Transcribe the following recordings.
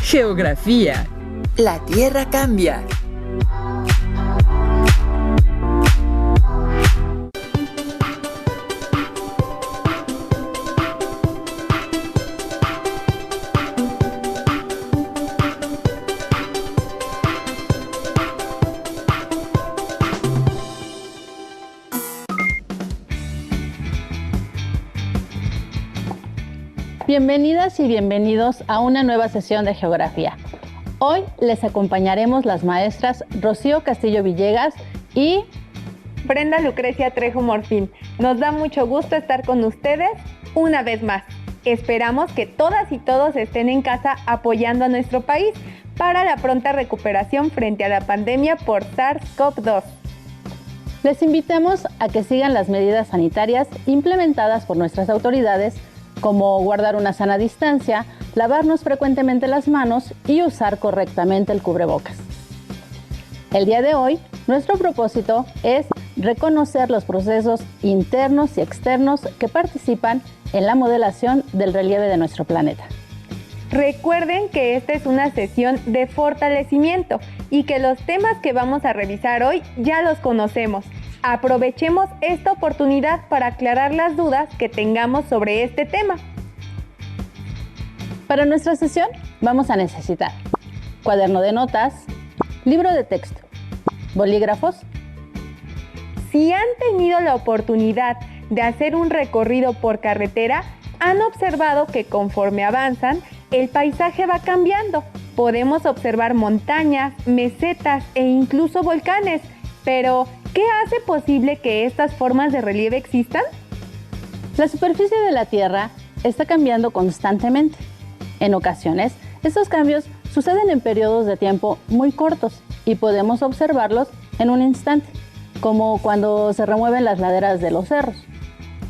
Geografía. La Tierra cambia. Bienvenidas y bienvenidos a una nueva sesión de Geografía. Hoy les acompañaremos las maestras Rocío Castillo Villegas y Brenda Lucrecia Trejo Morfín. Nos da mucho gusto estar con ustedes una vez más. Esperamos que todas y todos estén en casa apoyando a nuestro país para la pronta recuperación frente a la pandemia por SARS-CoV-2. Les invitamos a que sigan las medidas sanitarias implementadas por nuestras autoridades, como guardar una sana distancia, lavarnos frecuentemente las manos y usar correctamente el cubrebocas. El día de hoy, nuestro propósito es reconocer los procesos internos y externos que participan en la modelación del relieve de nuestro planeta. Recuerden que esta es una sesión de fortalecimiento y que los temas que vamos a revisar hoy ya los conocemos. Aprovechemos esta oportunidad para aclarar las dudas que tengamos sobre este tema. Para nuestra sesión vamos a necesitar cuaderno de notas, libro de texto, bolígrafos. Si han tenido la oportunidad de hacer un recorrido por carretera, han observado que conforme avanzan, el paisaje va cambiando. Podemos observar montañas, mesetas e incluso volcanes, pero ¿qué hace posible que estas formas de relieve existan? La superficie de la Tierra está cambiando constantemente. En ocasiones, estos cambios suceden en periodos de tiempo muy cortos y podemos observarlos en un instante, como cuando se remueven las laderas de los cerros.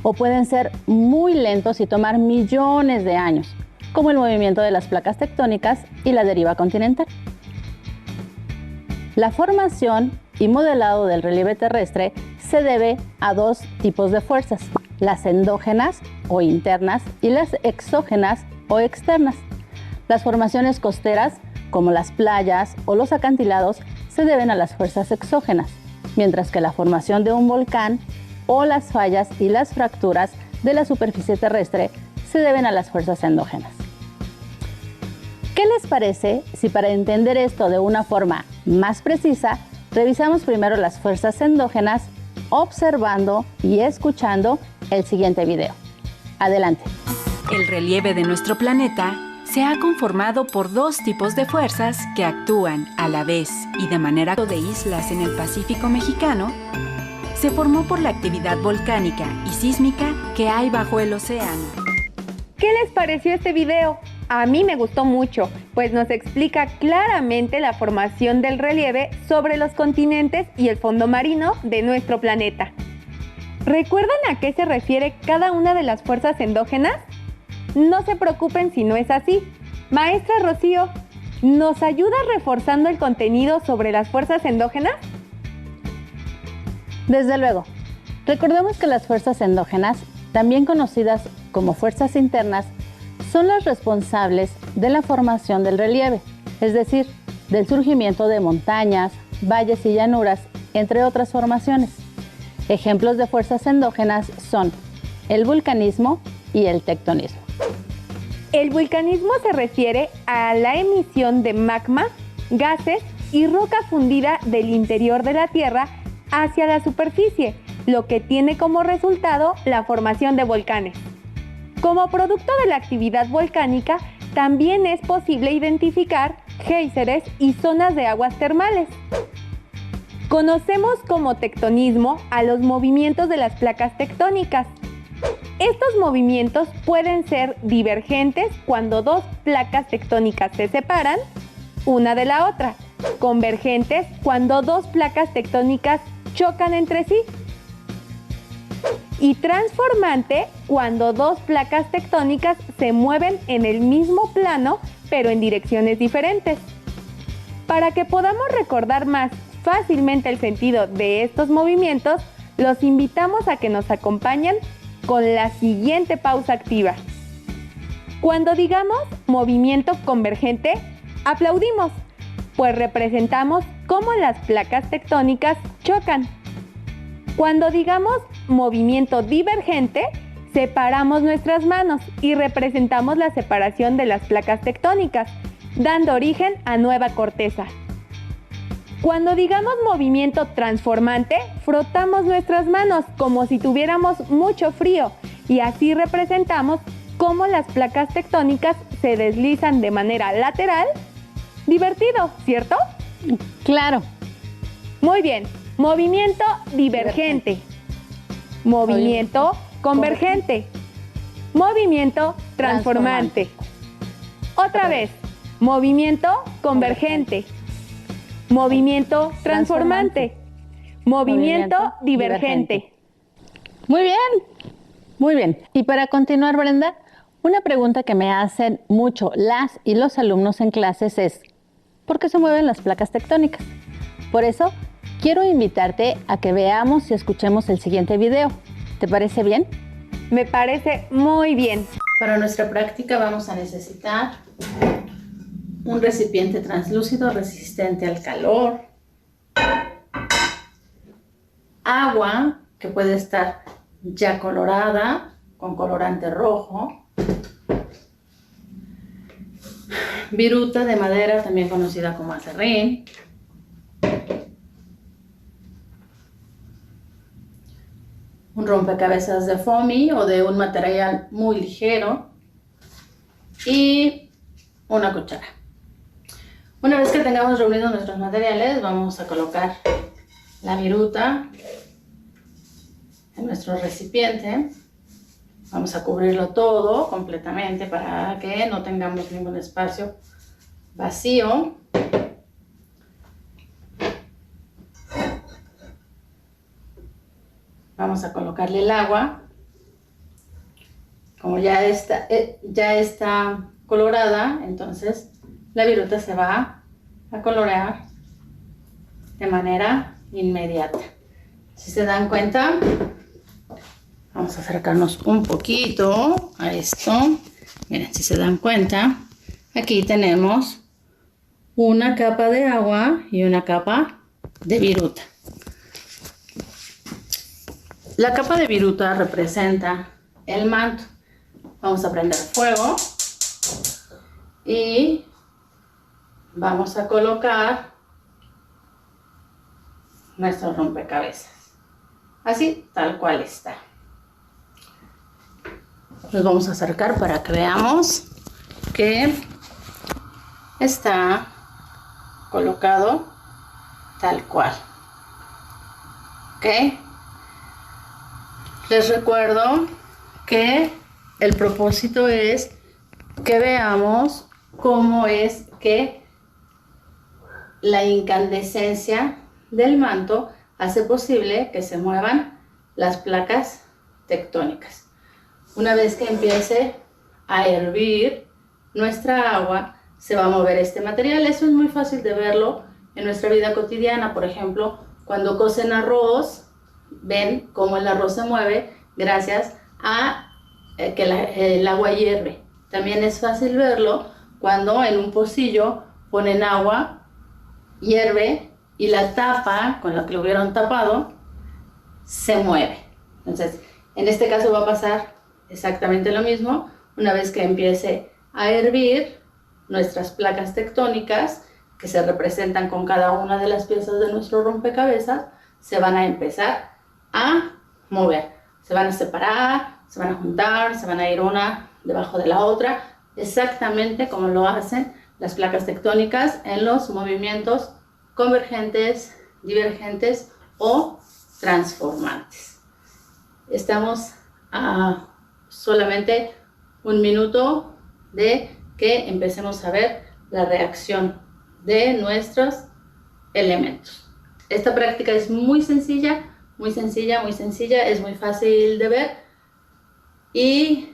O pueden ser muy lentos y tomar millones de años, como el movimiento de las placas tectónicas y la deriva continental. La formación y modelado del relieve terrestre se debe a dos tipos de fuerzas, las endógenas o internas y las exógenas o externas. Las formaciones costeras, como las playas o los acantilados, se deben a las fuerzas exógenas, mientras que la formación de un volcán o las fallas y las fracturas de la superficie terrestre se deben a las fuerzas endógenas. ¿Qué les parece si para entender esto de una forma más precisa, revisamos primero las fuerzas endógenas observando y escuchando el siguiente video? Adelante. El relieve de nuestro planeta se ha conformado por dos tipos de fuerzas que actúan a la vez y de manera de islas en el Pacífico mexicano. Se formó por la actividad volcánica y sísmica que hay bajo el océano. ¿Qué les pareció este video? A mí me gustó mucho, pues nos explica claramente la formación del relieve sobre los continentes y el fondo marino de nuestro planeta. ¿Recuerdan a qué se refiere cada una de las fuerzas endógenas? No se preocupen si no es así. Maestra Rocío, ¿nos ayuda reforzando el contenido sobre las fuerzas endógenas? Desde luego. Recordemos que las fuerzas endógenas, también conocidas como fuerzas internas, son las responsables de la formación del relieve, es decir, del surgimiento de montañas, valles y llanuras, entre otras formaciones. Ejemplos de fuerzas endógenas son el vulcanismo y el tectonismo. El vulcanismo se refiere a la emisión de magma, gases y roca fundida del interior de la Tierra hacia la superficie, lo que tiene como resultado la formación de volcanes. Como producto de la actividad volcánica, también es posible identificar géiseres y zonas de aguas termales. Conocemos como tectonismo a los movimientos de las placas tectónicas. Estos movimientos pueden ser divergentes cuando dos placas tectónicas se separan una de la otra, convergentes cuando dos placas tectónicas chocan entre sí, y transformante cuando dos placas tectónicas se mueven en el mismo plano pero en direcciones diferentes. Para que podamos recordar más fácilmente el sentido de estos movimientos, los invitamos a que nos acompañen con la siguiente pausa activa. Cuando digamos movimiento convergente, aplaudimos, pues representamos cómo las placas tectónicas chocan. Cuando digamos movimiento divergente, separamos nuestras manos y representamos la separación de las placas tectónicas, dando origen a nueva corteza. Cuando digamos movimiento transformante, frotamos nuestras manos como si tuviéramos mucho frío y así representamos cómo las placas tectónicas se deslizan de manera lateral. Divertido, ¿cierto? Claro. Muy bien. Movimiento divergente. Movimiento convergente. Movimiento transformante. Otra vez. Movimiento convergente. Movimiento transformante. Movimiento divergente. Muy bien. Muy bien. Y para continuar, Brenda, una pregunta que me hacen mucho las y los alumnos en clases es: ¿por qué se mueven las placas tectónicas? Por eso, quiero invitarte a que veamos y escuchemos el siguiente video. ¿Te parece bien? Me parece muy bien. Para nuestra práctica vamos a necesitar un recipiente translúcido resistente al calor, agua que puede estar ya colorada con colorante rojo, viruta de madera también conocida como aserrín, un rompecabezas de foamy o de un material muy ligero y una cuchara. Una vez que tengamos reunidos nuestros materiales, vamos a colocar la viruta en nuestro recipiente. Vamos a cubrirlo todo completamente para que no tengamos ningún espacio vacío. Vamos a colocarle el agua. Como ya está colorada, entonces la viruta se va a colorear de manera inmediata. Si se dan cuenta, vamos a acercarnos un poquito a esto. Miren, si se dan cuenta, aquí tenemos una capa de agua y una capa de viruta. La capa de viruta representa el manto. Vamos a prender fuego y vamos a colocar nuestro rompecabezas. Así, tal cual está. Nos vamos a acercar para que veamos que está colocado tal cual. ¿Ok? Les recuerdo que el propósito es que veamos cómo es que la incandescencia del manto hace posible que se muevan las placas tectónicas. Una vez que empiece a hervir nuestra agua, se va a mover este material. Eso es muy fácil de verlo en nuestra vida cotidiana. Por ejemplo, cuando cocen arroz, ven cómo el arroz se mueve gracias a que el agua hierve. También es fácil verlo cuando en un pocillo ponen agua, hierve y la tapa con la que lo hubieran tapado se mueve. Entonces, en este caso va a pasar exactamente lo mismo. Una vez que empiece a hervir, nuestras placas tectónicas, que se representan con cada una de las piezas de nuestro rompecabezas, se van a empezar a mover. Se van a separar, se van a juntar, se van a ir una debajo de la otra, exactamente como lo hacen las placas tectónicas en los movimientos convergentes, divergentes o transformantes. Estamos a solamente un minuto de que empecemos a ver la reacción de nuestros elementos. Esta práctica es muy sencilla, muy sencilla, muy sencilla, es muy fácil de ver y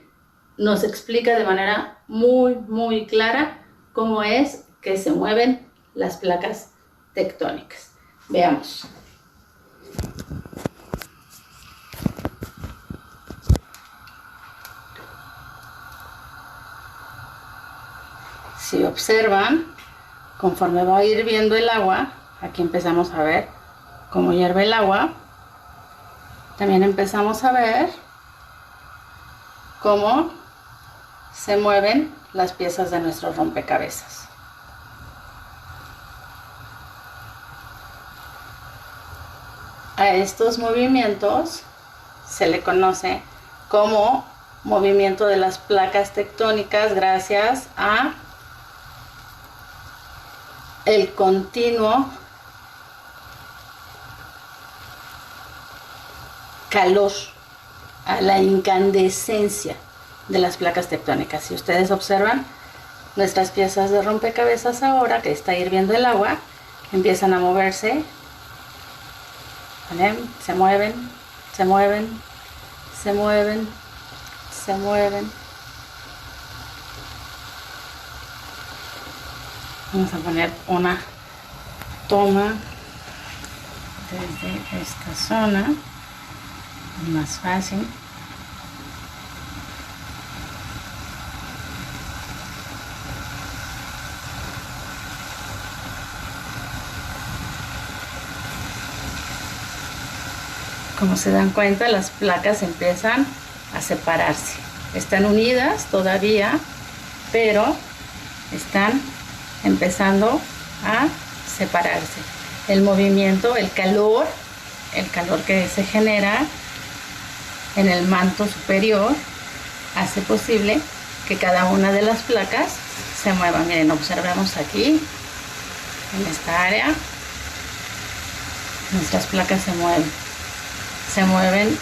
nos explica de manera muy clara cómo es que se mueven las placas tectónicas. Veamos. observan, conforme va hirviendo el agua, aquí empezamos a ver cómo hierve el agua. También empezamos a ver cómo se mueven las piezas de nuestro rompecabezas. A estos movimientos se le conoce como movimiento de las placas tectónicas gracias a el continuo calor, a la incandescencia de las placas tectónicas. Si ustedes observan, nuestras piezas de rompecabezas ahora que está hirviendo el agua, empiezan a moverse, ¿vale? Se mueven, se mueven, se mueven, se mueven. Vamos a poner una toma desde esta zona, más fácil. Como se dan cuenta, las placas empiezan a separarse. Están unidas todavía, pero están empezando a separarse. El movimiento, el calor que se genera en el manto superior hace posible que cada una de las placas se mueva. Miren, observemos aquí, en esta área, nuestras placas se mueven. Se mueven,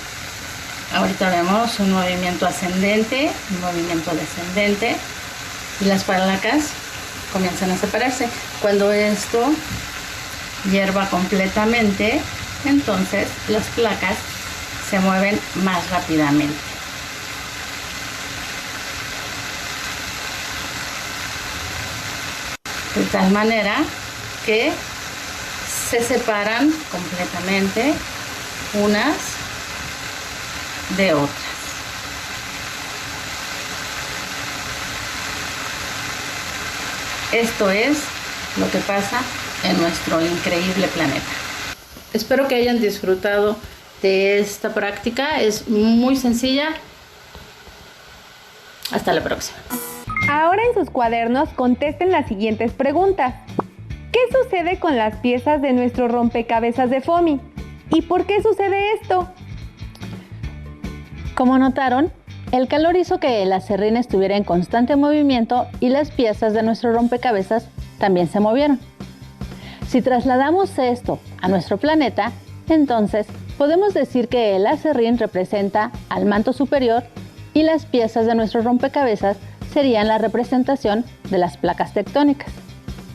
ahorita vemos un movimiento ascendente, un movimiento descendente, y las placas comienzan a separarse. Cuando esto hierva completamente, entonces las placas se mueven más rápidamente. De tal manera que se separan completamente unas de otras. Esto es lo que pasa en nuestro increíble planeta. Espero que hayan disfrutado de esta práctica. Es muy sencilla. Hasta la próxima. Ahora en sus cuadernos contesten las siguientes preguntas. ¿Qué sucede con las piezas de nuestro rompecabezas de FOMI? ¿Y por qué sucede esto? Como notaron, el calor hizo que el aserrín estuviera en constante movimiento y las piezas de nuestro rompecabezas también se movieron. Si trasladamos esto a nuestro planeta, entonces podemos decir que el aserrín representa al manto superior y las piezas de nuestro rompecabezas serían la representación de las placas tectónicas.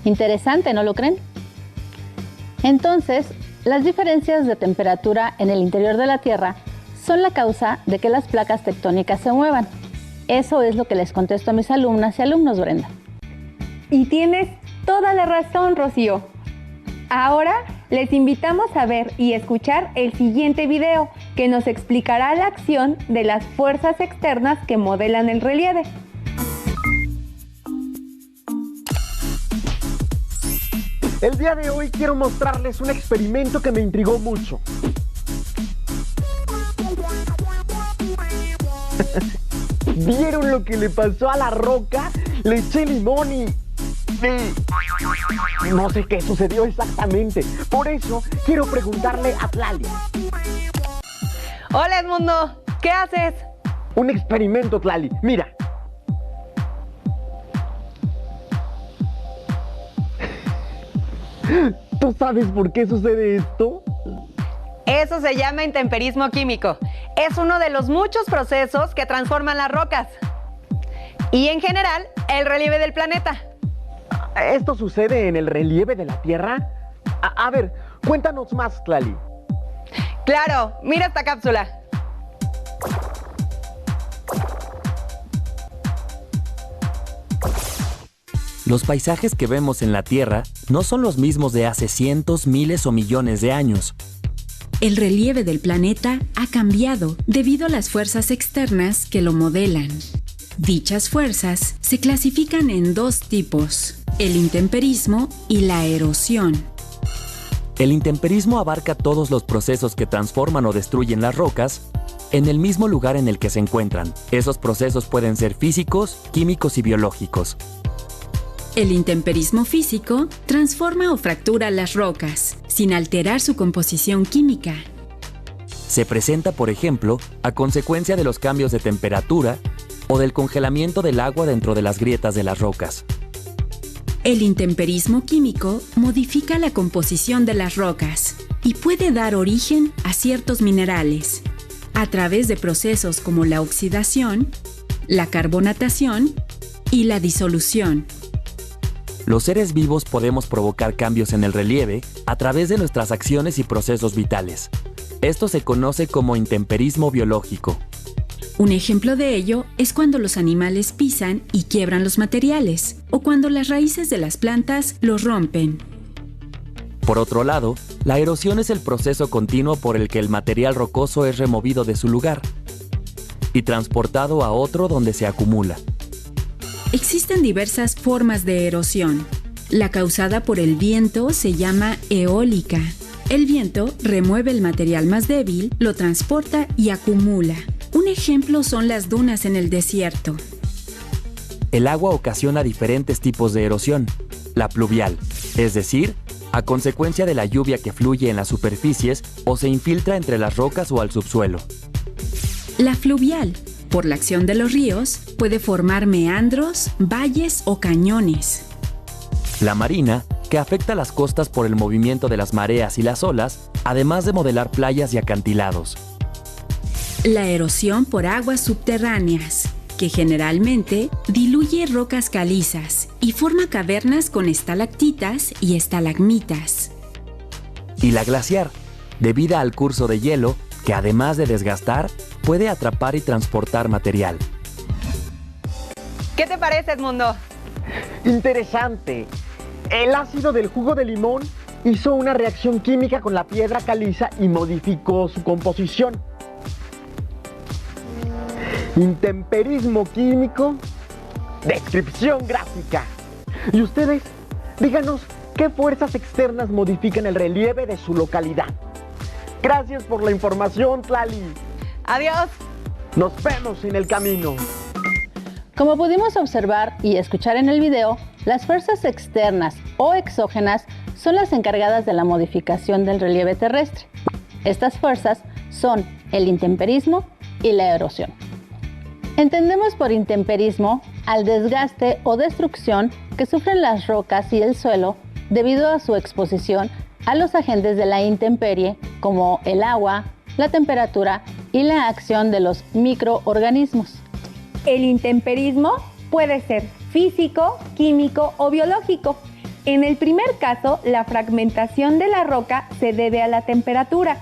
Interesante, ¿no lo creen? Entonces, las diferencias de temperatura en el interior de la Tierra son la causa de que las placas tectónicas se muevan. Eso es lo que les contesto a mis alumnas y alumnos, Brenda. Y tienes toda la razón, Rocío. Ahora les invitamos a ver y escuchar el siguiente video que nos explicará la acción de las fuerzas externas que modelan el relieve. El día de hoy quiero mostrarles un experimento que me intrigó mucho. ¿Vieron lo que le pasó a la roca? Le eché limón y... no sé qué sucedió exactamente. Por eso quiero preguntarle a Tlali. Hola, Edmundo. ¿Qué haces? Un experimento, Tlali. Mira. ¿Tú sabes por qué sucede esto? Eso se llama intemperismo químico. Es uno de los muchos procesos que transforman las rocas. Y en general, el relieve del planeta. ¿Esto sucede en el relieve de la Tierra? A ver, cuéntanos más, Tlali. Claro, mira esta cápsula. Los paisajes que vemos en la Tierra no son los mismos de hace cientos, miles o millones de años. El relieve del planeta ha cambiado debido a las fuerzas externas que lo modelan. Dichas fuerzas se clasifican en dos tipos, el intemperismo y la erosión. El intemperismo abarca todos los procesos que transforman o destruyen las rocas en el mismo lugar en el que se encuentran. Esos procesos pueden ser físicos, químicos y biológicos. El intemperismo físico transforma o fractura las rocas, sin alterar su composición química. Se presenta, por ejemplo, a consecuencia de los cambios de temperatura o del congelamiento del agua dentro de las grietas de las rocas. El intemperismo químico modifica la composición de las rocas y puede dar origen a ciertos minerales, a través de procesos como la oxidación, la carbonatación y la disolución. Los seres vivos podemos provocar cambios en el relieve a través de nuestras acciones y procesos vitales. Esto se conoce como intemperismo biológico. Un ejemplo de ello es cuando los animales pisan y quiebran los materiales, o cuando las raíces de las plantas los rompen. Por otro lado, la erosión es el proceso continuo por el que el material rocoso es removido de su lugar y transportado a otro donde se acumula. Existen diversas formas de erosión. La causada por el viento se llama eólica. El viento remueve el material más débil, lo transporta y acumula. Un ejemplo son las dunas en el desierto. El agua ocasiona diferentes tipos de erosión. La pluvial, es decir, a consecuencia de la lluvia que fluye en las superficies o se infiltra entre las rocas o al subsuelo. La fluvial, por la acción de los ríos, puede formar meandros, valles o cañones. La marina, que afecta las costas por el movimiento de las mareas y las olas, además de modelar playas y acantilados. La erosión por aguas subterráneas, que generalmente diluye rocas calizas y forma cavernas con estalactitas y estalagmitas. Y la glaciar, debida al curso de hielo, que además de desgastar, puede atrapar y transportar material. ¿Qué te parece, Edmundo? Interesante. El ácido del jugo de limón hizo una reacción química con la piedra caliza y modificó su composición. Intemperismo químico, descripción gráfica. ¿Y ustedes? Díganos, ¿qué fuerzas externas modifican el relieve de su localidad? Gracias por la información, Tlali. Adiós. Nos vemos en el camino. Como pudimos observar y escuchar en el video, las fuerzas externas o exógenas son las encargadas de la modificación del relieve terrestre. Estas fuerzas son el intemperismo y la erosión. Entendemos por intemperismo al desgaste o destrucción que sufren las rocas y el suelo debido a su exposición a los agentes de la intemperie como el agua, la temperatura y la acción de los microorganismos. El intemperismo puede ser físico, químico o biológico. En el primer caso, la fragmentación de la roca se debe a la temperatura.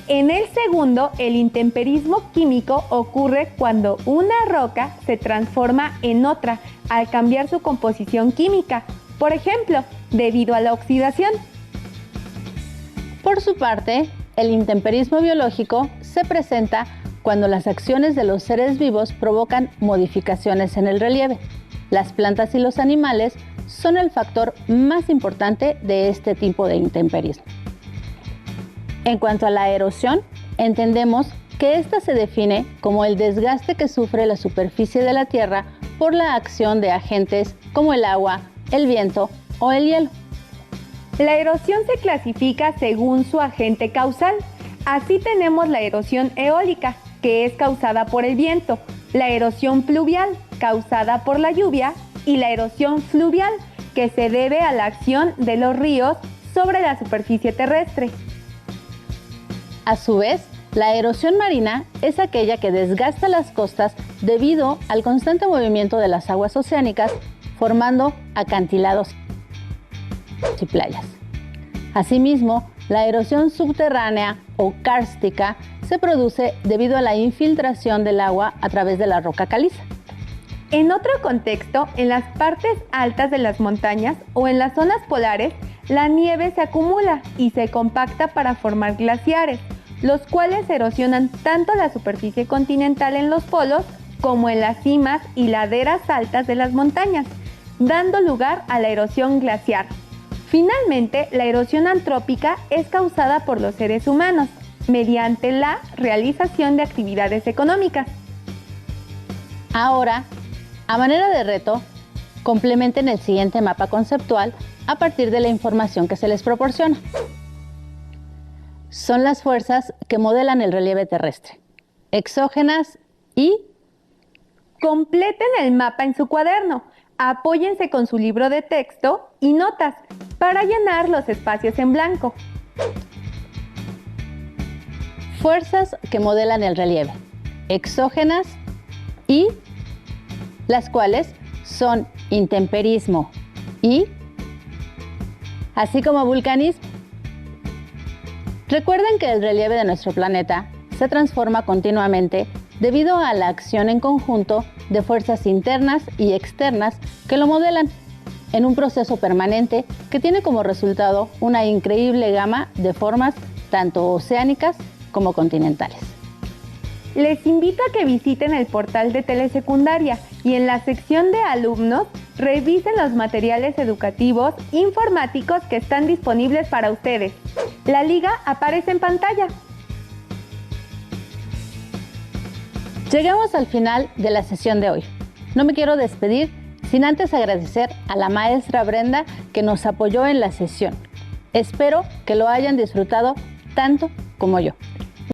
En el segundo, el intemperismo químico ocurre cuando una roca se transforma en otra al cambiar su composición química, por ejemplo, debido a la oxidación. Por su parte, el intemperismo biológico se presenta cuando las acciones de los seres vivos provocan modificaciones en el relieve. Las plantas y los animales son el factor más importante de este tipo de intemperismo. En cuanto a la erosión, entendemos que esta se define como el desgaste que sufre la superficie de la Tierra por la acción de agentes como el agua, el viento o el hielo. La erosión se clasifica según su agente causal. Así tenemos la erosión eólica, que es causada por el viento, la erosión pluvial, causada por la lluvia, y la erosión fluvial, que se debe a la acción de los ríos sobre la superficie terrestre. A su vez, la erosión marina es aquella que desgasta las costas debido al constante movimiento de las aguas oceánicas, formando acantilados y playas. Asimismo, la erosión subterránea o kárstica se produce debido a la infiltración del agua a través de la roca caliza. En otro contexto, en las partes altas de las montañas o en las zonas polares, la nieve se acumula y se compacta para formar glaciares, los cuales erosionan tanto la superficie continental en los polos como en las cimas y laderas altas de las montañas, dando lugar a la erosión glaciar. Finalmente, la erosión antrópica es causada por los seres humanos, mediante la realización de actividades económicas. Ahora, a manera de reto, complementen el siguiente mapa conceptual a partir de la información que se les proporciona. Son las fuerzas que modelan el relieve terrestre, exógenas y... Completen el mapa en su cuaderno, apóyense con su libro de texto y notas para llenar los espacios en blanco. Fuerzas que modelan el relieve, exógenas y... las cuales son intemperismo y... así como vulcanismo. Recuerden que el relieve de nuestro planeta se transforma continuamente debido a la acción en conjunto de fuerzas internas y externas que lo modelan, en un proceso permanente que tiene como resultado una increíble gama de formas tanto oceánicas como continentales. Les invito a que visiten el portal de Telesecundaria y en la sección de alumnos revisen los materiales educativos informáticos que están disponibles para ustedes. La liga aparece en pantalla. Llegamos al final de la sesión de hoy. No me quiero despedir sin antes agradecer a la maestra Brenda que nos apoyó en la sesión. Espero que lo hayan disfrutado tanto como yo.